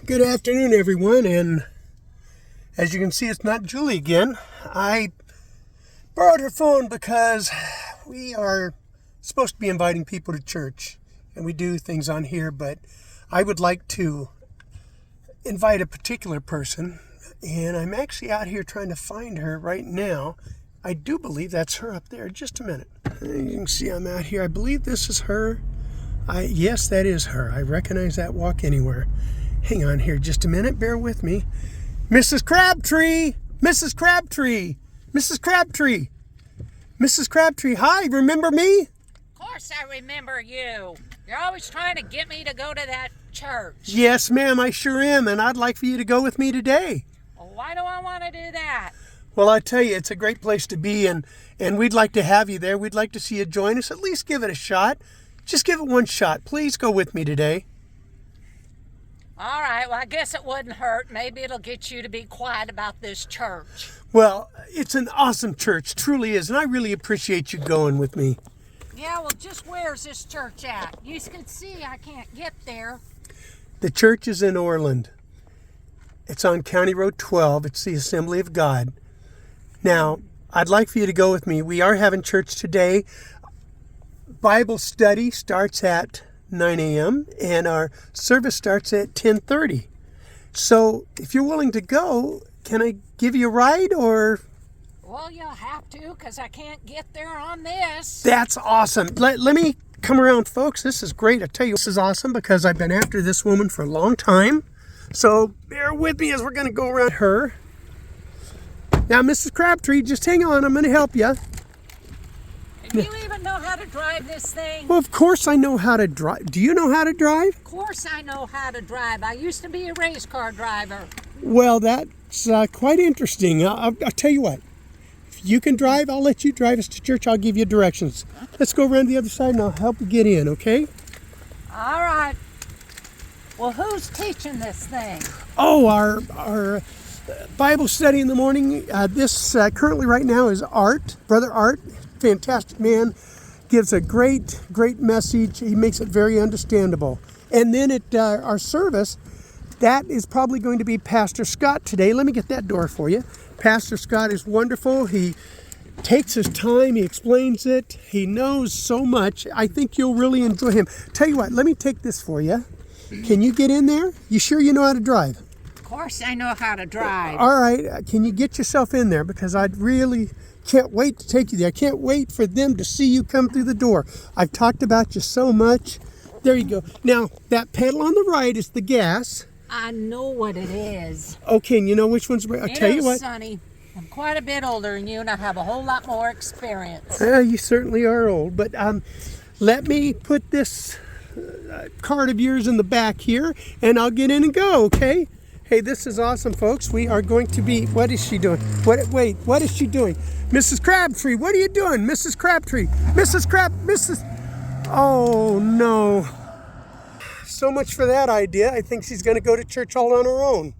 Good afternoon, everyone, and as you can see, it's not Julie again. I borrowed her phone because we are supposed to be inviting people to church, and we do things on here, but I would like to invite a particular person, and I'm actually out here trying to find her right now. I do believe that's her up there. Just a minute. You can see I'm out here. I believe this is her. Yes, that is her. I recognize that walk anywhere. Hang on here just a minute. Bear with me. Mrs. Crabtree! Mrs. Crabtree! Mrs. Crabtree! Mrs. Crabtree, hi, remember me? Of course I remember you. You're always trying to get me to go to that church. Yes, ma'am, I sure am, and I'd like for you to go with me today. Well, why do I want to do that? Well, I tell you, it's a great place to be, and we'd like to have you there. We'd like to see you join us. At least give it a shot. Just give it one shot. Please go with me today. All right, well, I guess it wouldn't hurt. Maybe it'll get you to be quiet about this church. Well, it's an awesome church, truly is, and I really appreciate you going with me. Yeah, well, just where's this church at? You can see I can't get there. The church is in Orland. It's on County Road 12. It's the Assembly of God. Now, I'd like for you to go with me. We are having church today. Bible study starts at 9 a.m. and our service starts at 10:30. So if you're willing to go, can I give you a ride or? Well, you'll have to because I can't get there on this. That's awesome. Let me come around, folks. This is great. I tell you, this is awesome because I've been after this woman for a long time. So bear with me as we're going to go around her. Now, Mrs. Crabtree, just hang on. I'm going to help you. Do you even know how to drive this thing? Well, of course I know how to drive. Do you know how to drive? Of course I know how to drive. I used to be a race car driver. Well, that's quite interesting. I'll tell you what. If you can drive, I'll let you drive us to church. I'll give you directions. Let's go around the other side and I'll help you get in, okay? All right. Well, who's teaching this thing? Oh, our Bible study in the morning. This currently right now is Art, Brother Art. Fantastic man, gives a great message. He makes it very understandable. And then at our service, that is probably going to be Pastor Scott today. Let me get that door for you. Pastor Scott is wonderful. He takes his time. He explains it. He knows so much. I think you'll really enjoy him. Tell you what, let me take this for you. Can you get in there? You sure you know how to drive? Of course I know how to drive. All right. Can you get yourself in there? Because I'd really can't wait to take you there. I can't wait for them to see you come through the door. I've talked about you so much. There you go. Now, that pedal on the right is the gas. I know what it is. Okay, and you know which one's... I'll tell you what. Sonny, I'm quite a bit older than you, and I have a whole lot more experience. You certainly are old, but let me put this card of yours in the back here, and I'll get in and go, okay? Hey, this is awesome, folks. We are going to be... What is she doing? Wait, what is she doing? Mrs. Crabtree, what are you doing? Mrs. Crabtree. Oh, no. So much for that idea. I think she's going to go to church all on her own.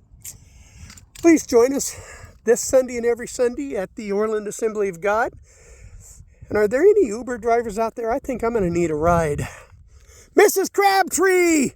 Please join us this Sunday and every Sunday at the Orland Assembly of God. And are there any Uber drivers out there? I think I'm going to need a ride. Mrs. Crabtree!